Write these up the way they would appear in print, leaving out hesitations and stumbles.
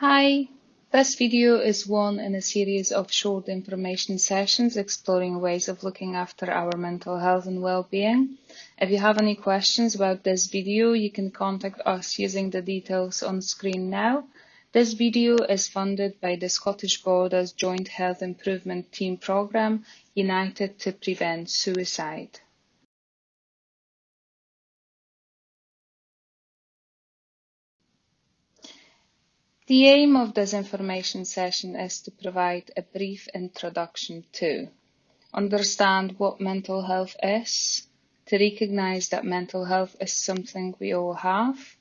Hi, this video is one in a series of short information sessions exploring ways of looking after our mental health and well-being. If you have any questions about this video, you can contact us using the details on screen now. This video is funded by the Scottish Borders Joint Health Improvement Team Programme, United to Prevent Suicide. The aim of this information session is to provide a brief introduction to understand what mental health is, to recognize that mental health is something we all have,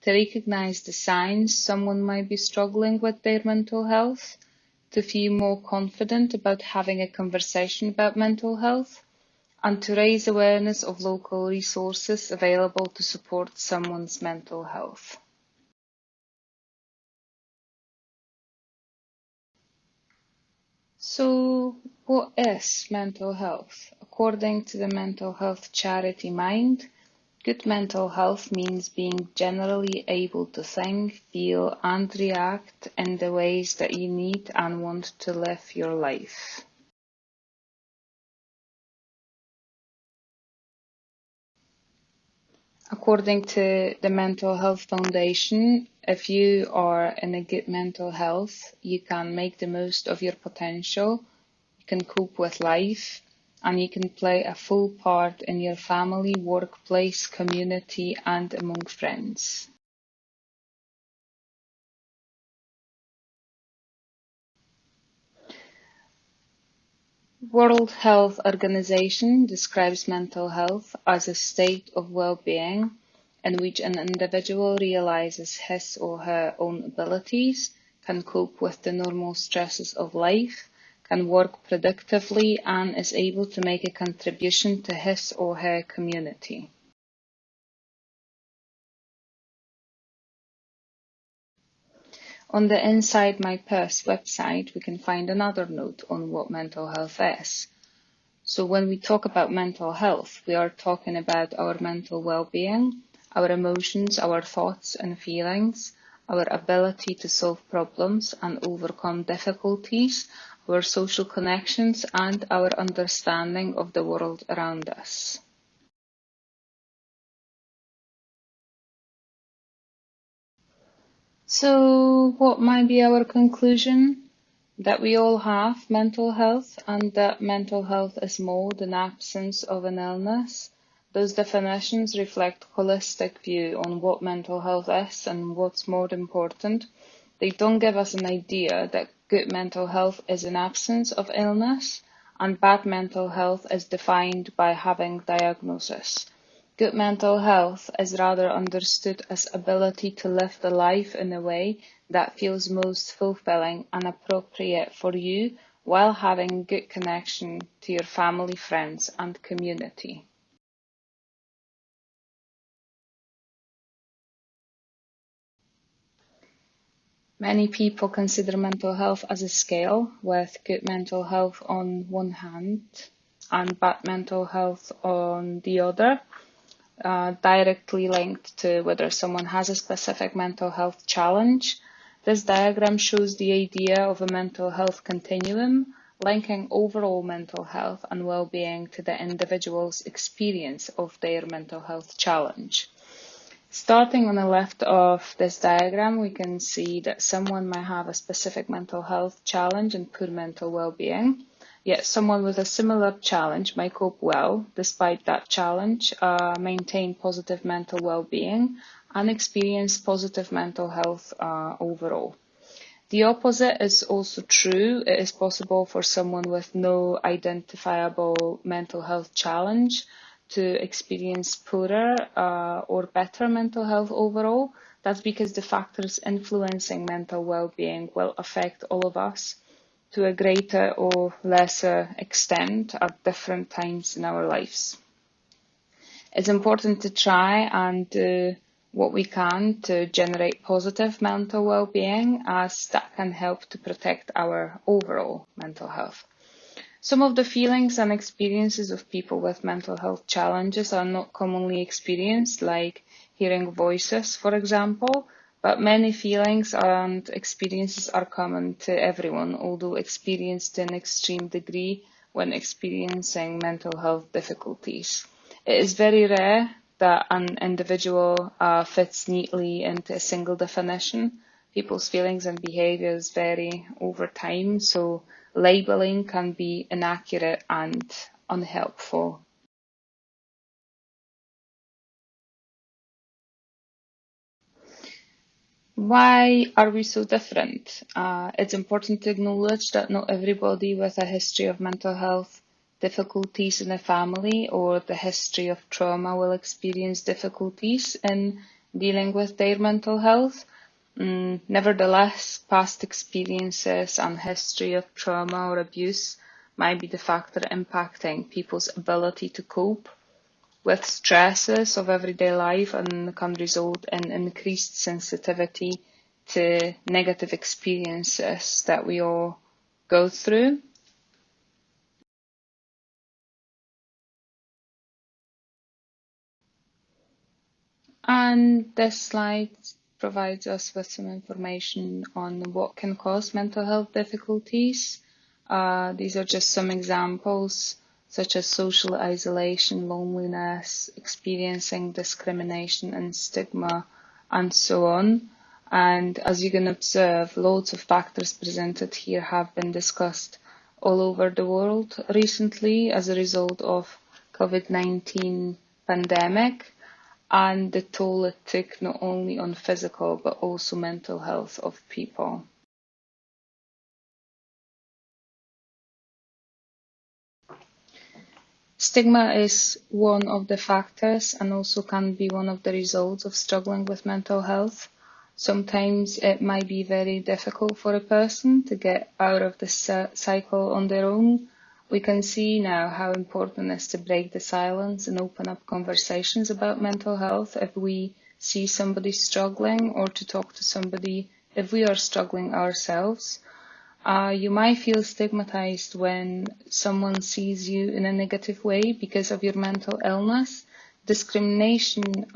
to recognize the signs someone might be struggling with their mental health, to feel more confident about having a conversation about mental health, and to raise awareness of local resources available to support someone's mental health. So, what is mental health? According to the mental health charity Mind, good mental health means being generally able to think, feel, and react in the ways that you need and want to live your life. According to the Mental Health Foundation, if you are in a good mental health, you can make the most of your potential, you can cope with life, and you can play a full part in your family, workplace, community, and among friends. World Health Organization describes mental health as a state of well-being in which an individual realizes his or her own abilities, can cope with the normal stresses of life, can work productively, and is able to make a contribution to his or her community. On the Inside My Purse website, we can find another note on what mental health is. So when we talk about mental health, we are talking about our mental well-being, our emotions, our thoughts and feelings, our ability to solve problems and overcome difficulties, our social connections, and our understanding of the world around us. So what might be our conclusion? That we all have mental health and that mental health is more than absence of an illness. Those definitions reflect a holistic view on what mental health is and what's more important. They don't give us an idea that good mental health is an absence of illness and bad mental health is defined by having diagnosis. Good mental health is rather understood as ability to live the life in a way that feels most fulfilling and appropriate for you while having good connection to your family, friends, and community. Many people consider mental health as a scale, with good mental health on one hand and bad mental health on the other. Directly linked to whether someone has a specific mental health challenge. This diagram shows the idea of a mental health continuum, linking overall mental health and well-being to the individual's experience of their mental health challenge. Starting on the left of this diagram, we can see that someone might have a specific mental health challenge and poor mental well-being. Yet someone with a similar challenge might cope well despite that challenge, maintain positive mental well-being, and experience positive mental health overall. The opposite is also true. It is possible for someone with no identifiable mental health challenge to experience poorer or better mental health overall. That's because the factors influencing mental well-being will affect all of us to a greater or lesser extent at different times in our lives. It's important to try and do what we can to generate positive mental well-being, as that can help to protect our overall mental health. Some of the feelings and experiences of people with mental health challenges are not commonly experienced, like hearing voices, for example. But many feelings and experiences are common to everyone, although experienced to an extreme degree when experiencing mental health difficulties. It is very rare that an individual fits neatly into a single definition. People's feelings and behaviors vary over time, so labeling can be inaccurate and unhelpful. Why are we so different? It's important to acknowledge that not everybody with a history of mental health difficulties in a family or the history of trauma will experience difficulties in dealing with their mental health. Nevertheless, past experiences and history of trauma or abuse might be the factor impacting people's ability to cope with stresses of everyday life and can result in increased sensitivity to negative experiences that we all go through. And this slide provides us with some information on what can cause mental health difficulties. These are just some examples, such as social isolation, loneliness, experiencing discrimination and stigma, and so on. And as you can observe, loads of factors presented here have been discussed all over the world recently as a result of COVID-19 pandemic and the toll it took not only on physical but also mental health of people. Stigma is one of the factors and also can be one of the results of struggling with mental health. Sometimes it might be very difficult for a person to get out of the cycle on their own. We can see now how important it is to break the silence and open up conversations about mental health if we see somebody struggling, or to talk to somebody if we are struggling ourselves. You might feel stigmatized when someone sees you in a negative way because of your mental illness. Discrimination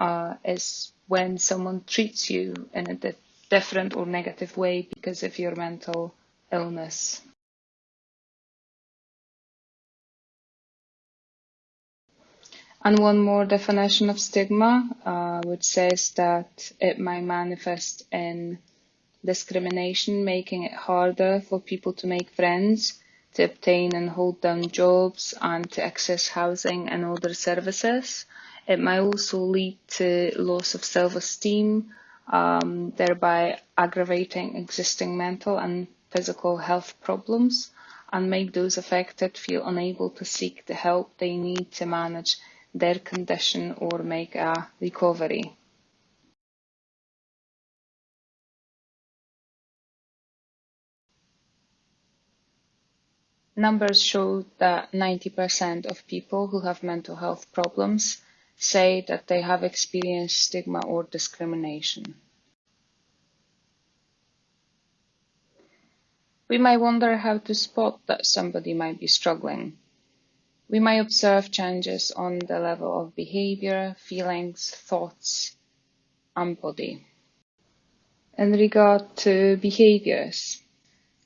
is when someone treats you in a different or negative way because of your mental illness. And one more definition of stigma, which says that it might manifest in discrimination, making it harder for people to make friends, to obtain and hold down jobs, and to access housing and other services. It might also lead to loss of self-esteem, thereby aggravating existing mental and physical health problems, and make those affected feel unable to seek the help they need to manage their condition or make a recovery. Numbers show that 90% of people who have mental health problems say that they have experienced stigma or discrimination. We might wonder how to spot that somebody might be struggling. We might observe changes on the level of behavior, feelings, thoughts, and body. In regard to behaviors,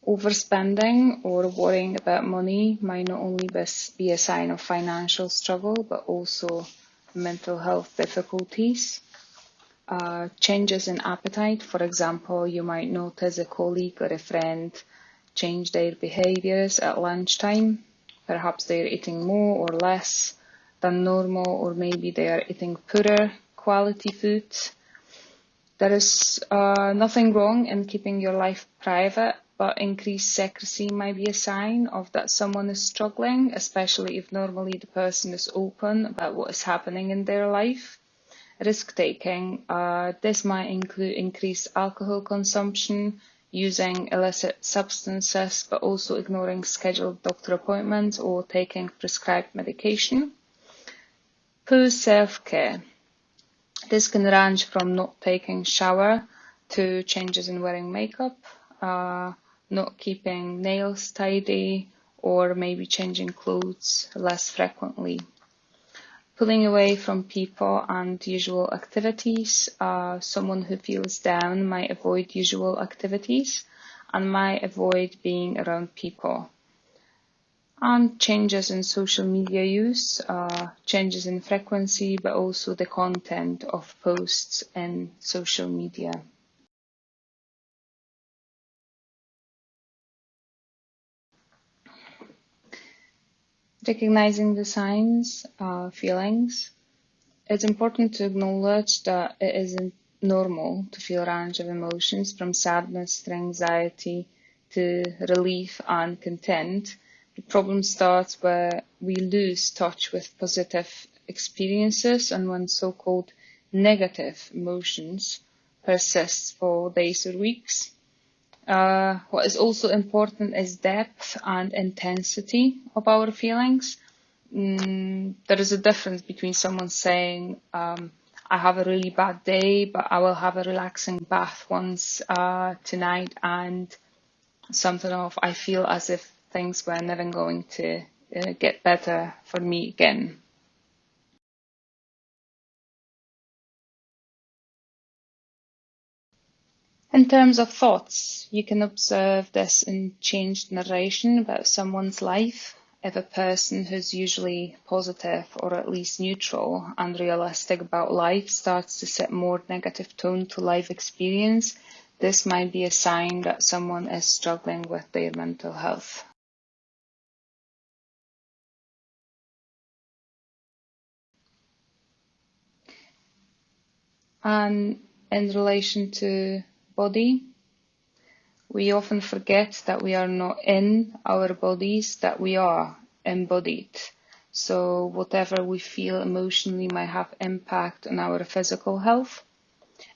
overspending or worrying about money might not only be a sign of financial struggle, but also mental health difficulties. Changes in appetite, for example, you might notice a colleague or a friend change their behaviors at lunchtime. Perhaps they are eating more or less than normal, or maybe they are eating poorer quality food. There is nothing wrong in keeping your life private, but increased secrecy might be a sign of that someone is struggling, especially if normally the person is open about what is happening in their life. Risk-taking, this might include increased alcohol consumption, using illicit substances, but also ignoring scheduled doctor appointments or taking prescribed medication. Poor self-care. This can range from not taking shower to changes in wearing makeup, not keeping nails tidy, or maybe changing clothes less frequently. Pulling away from people and usual activities. Someone who feels down might avoid usual activities and might avoid being around people. And changes in social media use, changes in frequency, but also the content of posts in social media. Recognizing the signs, feelings. It's important to acknowledge that it isn't normal to feel a range of emotions, from sadness to anxiety to relief and content. The problem starts where we lose touch with positive experiences and when so-called negative emotions persist for days or weeks. What is also important is depth and intensity of our feelings. There is a difference between someone saying, I have a really bad day, but I will have a relaxing bath once tonight, and something of, I feel as if things were never going to get better for me again. In terms of thoughts, you can observe this in changed narration about someone's life. If a person who's usually positive or at least neutral and realistic about life starts to set more negative tone to life experience, this might be a sign that someone is struggling with their mental health. And in relation to body, we often forget that we are not in our bodies, that we are embodied. So whatever we feel emotionally might have impact on our physical health.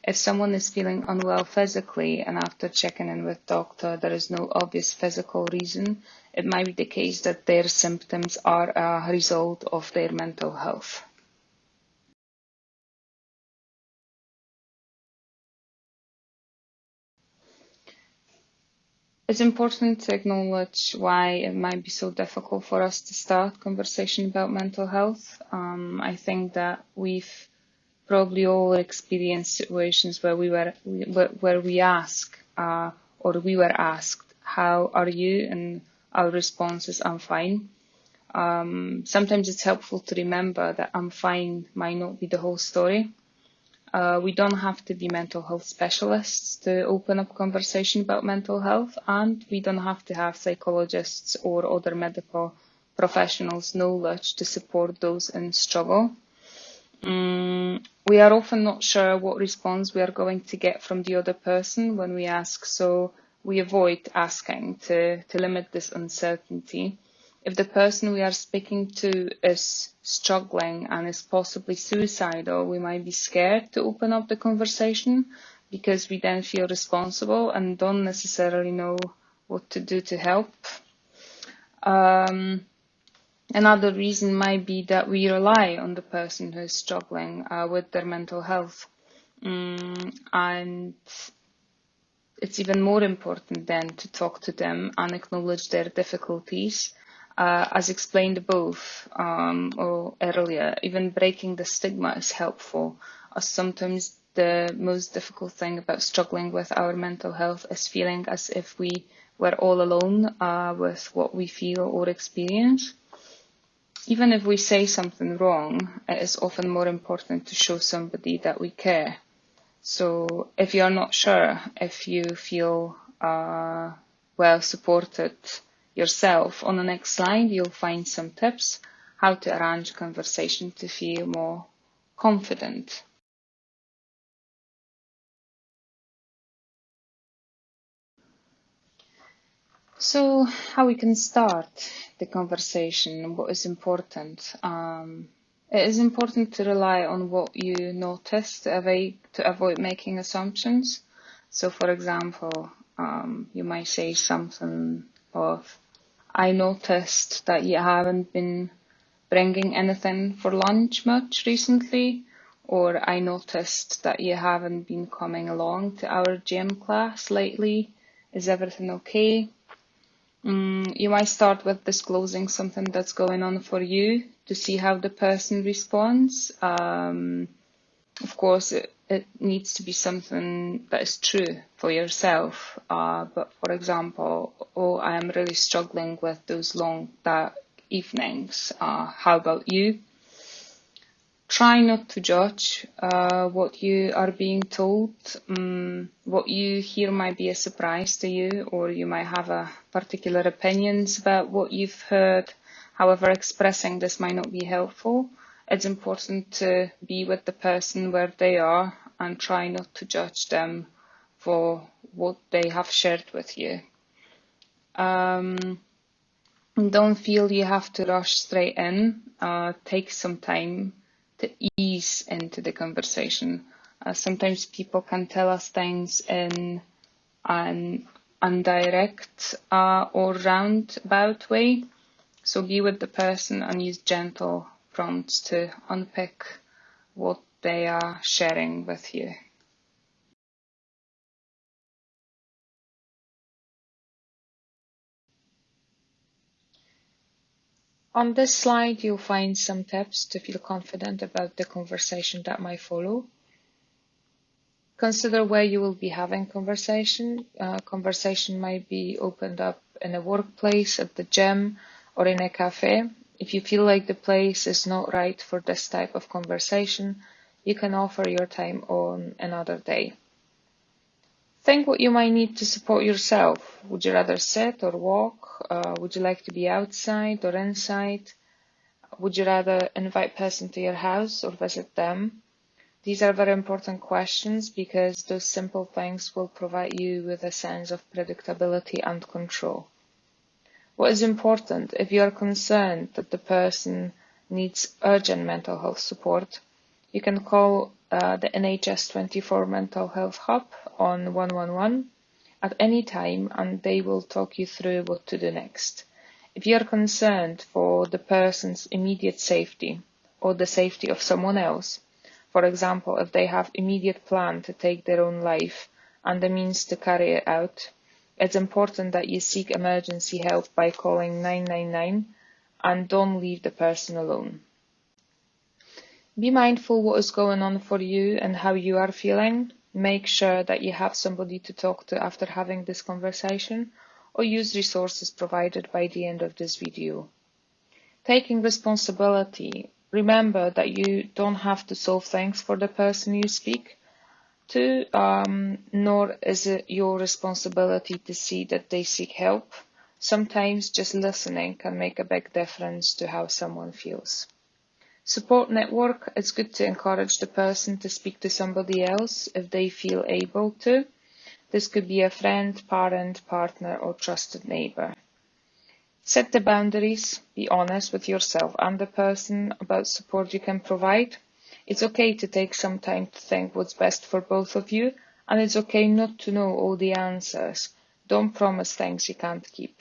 If someone is feeling unwell physically and after checking in with doctor there is no obvious physical reason, it might be the case that their symptoms are a result of their mental health. It's important to acknowledge why it might be so difficult for us to start conversation about mental health. I think that we've probably all experienced situations where we ask or we were asked, "How are you?" and our response is, "I'm fine." Sometimes it's helpful to remember that "I'm fine" might not be the whole story. We don't have to be mental health specialists to open up conversation about mental health, and we don't have to have psychologists or other medical professionals' knowledge to support those in struggle. We are often not sure what response we are going to get from the other person when we ask, so we avoid asking to limit this uncertainty. If the person we are speaking to is struggling and is possibly suicidal, we might be scared to open up the conversation because we then feel responsible and don't necessarily know what to do to help. Another reason might be that we rely on the person who is struggling with their mental health. And it's even more important then to talk to them and acknowledge their difficulties. As explained above or earlier, even breaking the stigma is helpful, as sometimes the most difficult thing about struggling with our mental health is feeling as if we were all alone with what we feel or experience. Even if we say something wrong, it is often more important to show somebody that we care. So if you are not sure if you feel well supported yourself, on the next slide you'll find some tips how to arrange a conversation to feel more confident. So how we can start the conversation, what is important? It is important to rely on what you notice to avoid making assumptions. So for example, you might say something of, I noticed that you haven't been bringing anything for lunch much recently, or I noticed that you haven't been coming along to our gym class lately. Is everything okay? You might start with disclosing something that's going on for you to see how the person responds. Of course, it needs to be something that is true for yourself. But for example, I am really struggling with those long dark evenings. How about you? Try not to judge what you are being told. What you hear might be a surprise to you, or you might have a particular opinions about what you've heard. However, expressing this might not be helpful. It's important to be with the person where they are and try not to judge them for what they have shared with you. Don't feel you have to rush straight in. Take some time to ease into the conversation. Sometimes people can tell us things in an indirect or roundabout way. So be with the person and use gentle prompts to unpick what they are sharing with you. On this slide, you'll find some tips to feel confident about the conversation that might follow. Consider where you will be having conversation. Conversation might be opened up in a workplace, at the gym, or in a cafe. If you feel like the place is not right for this type of conversation, you can offer your time on another day. Think what you might need to support yourself. Would you rather sit or walk? Would you like to be outside or inside? Would you rather invite person to your house or visit them? These are very important questions because those simple things will provide you with a sense of predictability and control. What is important, if you are concerned that the person needs urgent mental health support, you can call the NHS 24 Mental Health Hub on 111 at any time and they will talk you through what to do next. If you are concerned for the person's immediate safety or the safety of someone else, for example, if they have immediate plan to take their own life and the means to carry it out, it's important that you seek emergency help by calling 999 and don't leave the person alone. Be mindful what is going on for you and how you are feeling. Make sure that you have somebody to talk to after having this conversation or use resources provided by the end of this video. Taking responsibility. Remember that you don't have to solve things for the person you speak to, nor is it your responsibility to see that they seek help. Sometimes just listening can make a big difference to how someone feels. Support network. It's good to encourage the person to speak to somebody else if they feel able to. This could be a friend, parent, partner, or trusted neighbor. Set the boundaries. Be honest with yourself and the person about support you can provide. It's okay to take some time to think what's best for both of you, and it's okay not to know all the answers. Don't promise things you can't keep.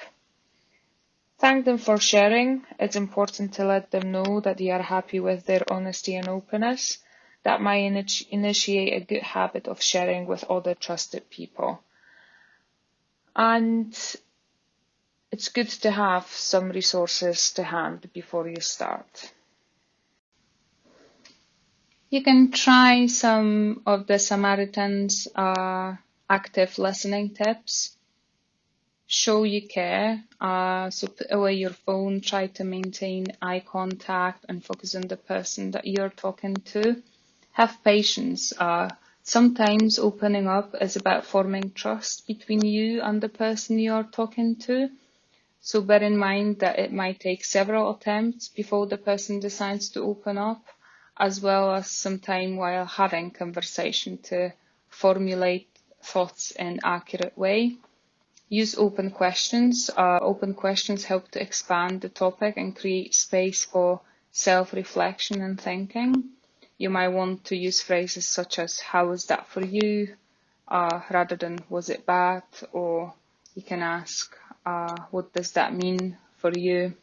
Thank them for sharing. It's important to let them know that you are happy with their honesty and openness. That might initiate a good habit of sharing with other trusted people. And it's good to have some resources to hand before you start. You can try some of the Samaritans' active listening tips. Show you care. So put away your phone, try to maintain eye contact and focus on the person that you're talking to. Have patience. Sometimes opening up is about forming trust between you and the person you're talking to. So bear in mind that it might take several attempts before the person decides to open up, as well as some time while having conversation to formulate thoughts in an accurate way. Use open questions. Open questions help to expand the topic and create space for self-reflection and thinking. You might want to use phrases such as, how was that for you? Rather than, was it bad? Or you can ask, what does that mean for you?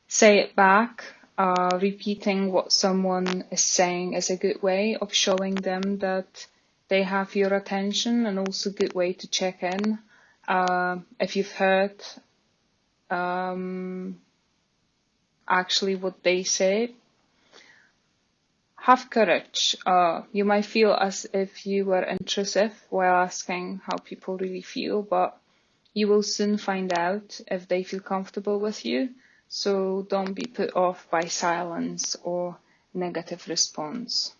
Say it back. Repeating what someone is saying is a good way of showing them that they have your attention, and also a good way to check in. If you've heard actually what they say. Have courage. You might feel as if you were intrusive while asking how people really feel, but you will soon find out if they feel comfortable with you. So don't be put off by silence or negative response.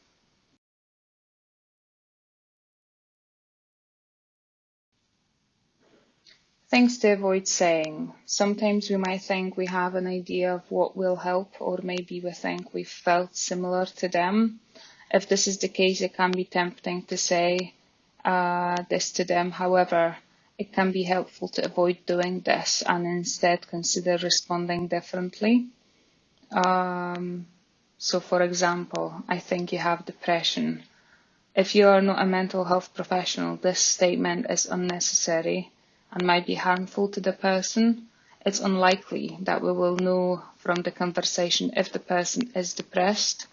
Things to avoid saying. Sometimes we might think we have an idea of what will help, or maybe we think we've felt similar to them. If this is the case, it can be tempting to say this to them. However, it can be helpful to avoid doing this and instead consider responding differently. So, for example, I think you have depression. If you are not a mental health professional, this statement is unnecessary and might be harmful to the person. It's unlikely that we will know from the conversation if the person is depressed.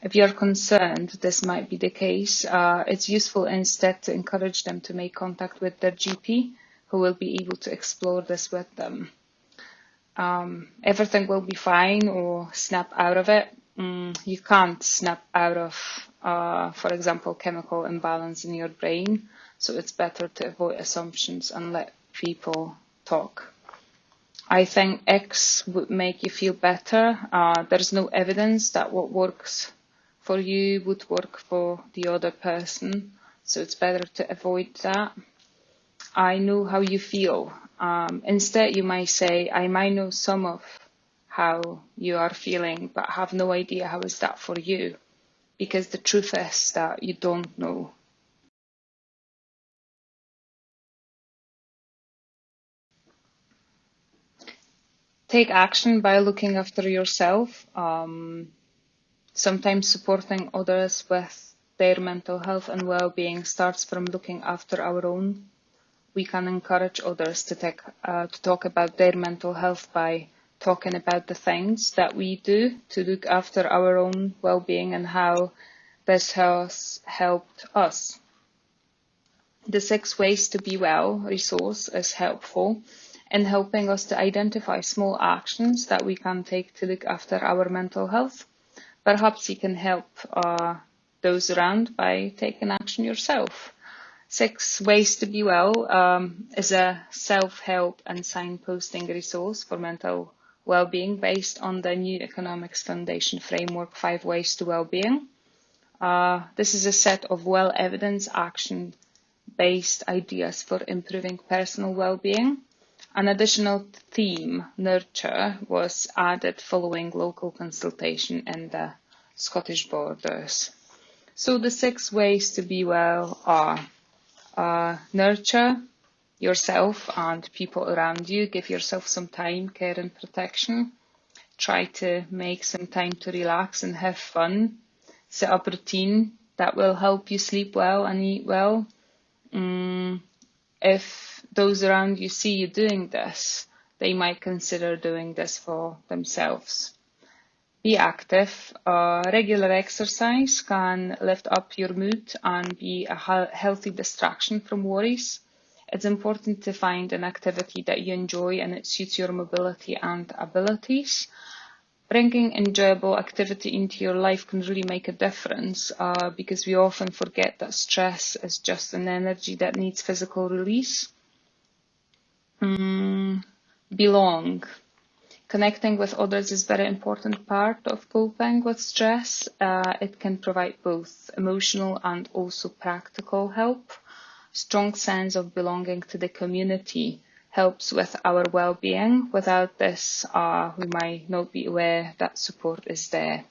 If you're concerned this might be the case, it's useful instead to encourage them to make contact with their GP, who will be able to explore this with them. Everything will be fine, or snap out of it. You can't snap out of, for example, chemical imbalance in your brain, so it's better to avoid assumptions and let people talk. I think X would make you feel better. There's no evidence that what works for you would work for the other person, so it's better to avoid that. I know how you feel. Instead, you might say, I might know some of how you are feeling, but have no idea how is that for you, because the truth is that you don't know. Take action by looking after yourself. Sometimes supporting others with their mental health and well-being starts from looking after our own. We can encourage others to talk about their mental health by talking about the things that we do to look after our own well-being and how this has helped us. The 6 Ways to Be Well resource is helpful in helping us to identify small actions that we can take to look after our mental health. Perhaps you can help those around by taking action yourself. 6 Ways to Be Well is a self-help and signposting resource for mental well-being based on the New Economics Foundation framework, 5 Ways to Well-being. This is a set of well-evidenced action-based ideas for improving personal well-being. An additional theme, nurture, was added following local consultation in the Scottish Borders. So the 6 ways to be well are nurture yourself and people around you. Give yourself some time, care and protection. Try to make some time to relax and have fun. Set up a routine that will help you sleep well and eat well. If those around you see you doing this, they might consider doing this for themselves. Be active. Regular exercise can lift up your mood and be a healthy distraction from worries. It's important to find an activity that you enjoy and it suits your mobility and abilities. Bringing enjoyable activity into your life can really make a difference because we often forget that stress is just an energy that needs physical release. Belong. Connecting with others is a very important part of coping with stress. It can provide both emotional and also practical help. Strong sense of belonging to the community helps with our well-being. Without this, we might not be aware that support is there.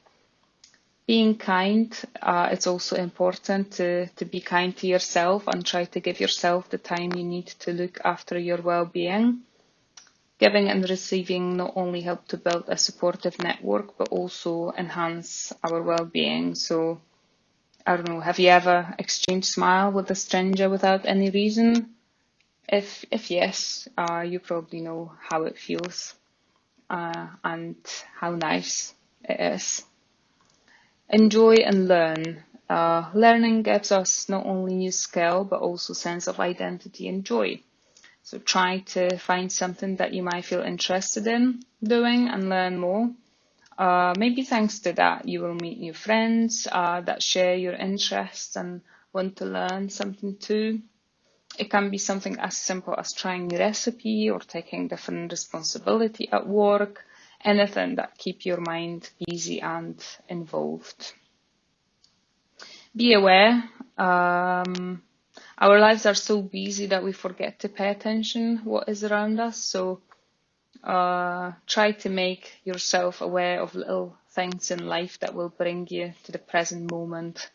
Being kind, it's also important to be kind to yourself and try to give yourself the time you need to look after your well-being. Giving and receiving not only help to build a supportive network, but also enhance our well-being. So, I don't know, have you ever exchanged smile with a stranger without any reason? If yes, you probably know how it feels and how nice it is. Enjoy and learn. Learning gives us not only new skill, but also sense of identity and joy. So try to find something that you might feel interested in doing and learn more. Maybe thanks to that, you will meet new friends that share your interests and want to learn something too. It can be something as simple as trying a recipe or taking different responsibility at work, anything that keep your mind busy and involved. Be aware, our lives are so busy that we forget to pay attention what is around us. So try to make yourself aware of little things in life that will bring you to the present moment.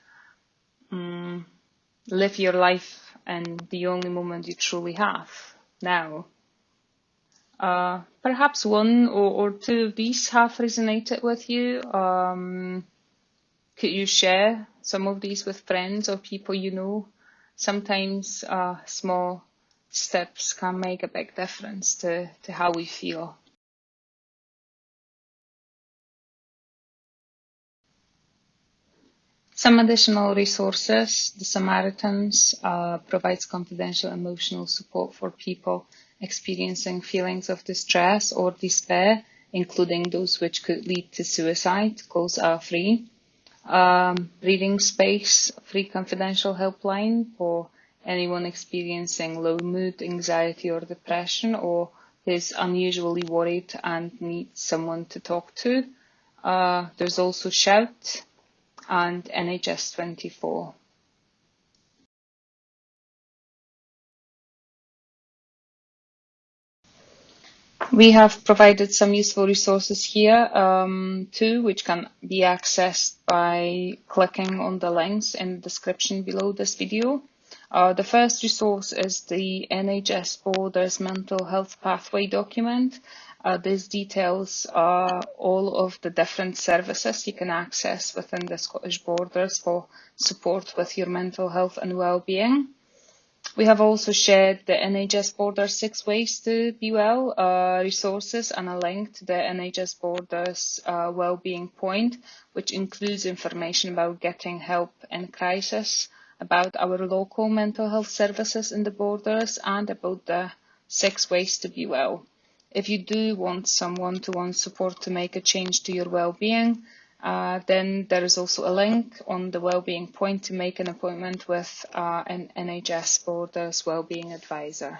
Live your life in the only moment you truly have, now. Perhaps one or two of these have resonated with you. Could you share some of these with friends or people you know? Sometimes small steps can make a big difference to how we feel. Some additional resources. The Samaritans provides confidential emotional support for people experiencing feelings of distress or despair, including those which could lead to suicide. Calls are free. Reading space, free confidential helpline for anyone experiencing low mood, anxiety or depression, or is unusually worried and needs someone to talk to. There's also Shout and NHS 24. We have provided some useful resources here too, which can be accessed by clicking on the links in the description below this video. The first resource is the NHS Borders Mental Health Pathway document. This details all of the different services you can access within the Scottish Borders for support with your mental health and well-being. We have also shared the NHS Borders 6 Ways to Be Well resources and a link to the NHS Borders Wellbeing Point, which includes information about getting help in crisis, about our local mental health services in the Borders, and about the 6 Ways to Be Well. If you do want some one-to-one support to make a change to your well-being, then there is also a link on the Wellbeing Point to make an appointment with an NHS Borders Wellbeing Advisor.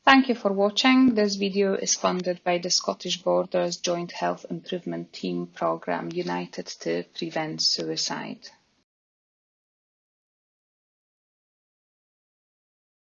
Thank you for watching. This video is funded by the Scottish Borders Joint Health Improvement Team programme United to Prevent Suicide.